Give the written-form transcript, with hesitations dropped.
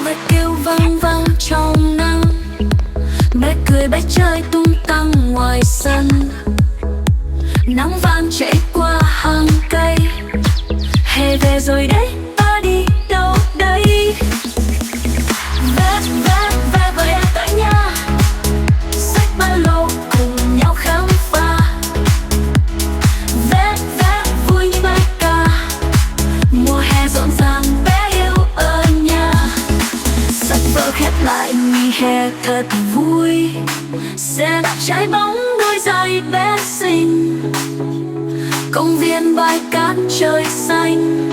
Ve kêu vang vang trong nắng, bé cười bé chơi tung tăng ngoài sân. Nắng vàng chảy qua hàng cây, hè về rồi đấy, ta đi đâu đây? Ve ve ve với em tới nhà, xách ba lô cùng nhau khám phá. Ve ve vui như bài ca, mùa hè rộn ràng bé yêu ở nhà. Sách vở khép lại nghỉ hè thật vui, xe đạp trái bóng đôi giày bé xinh, công viên bãi cát trời xanh.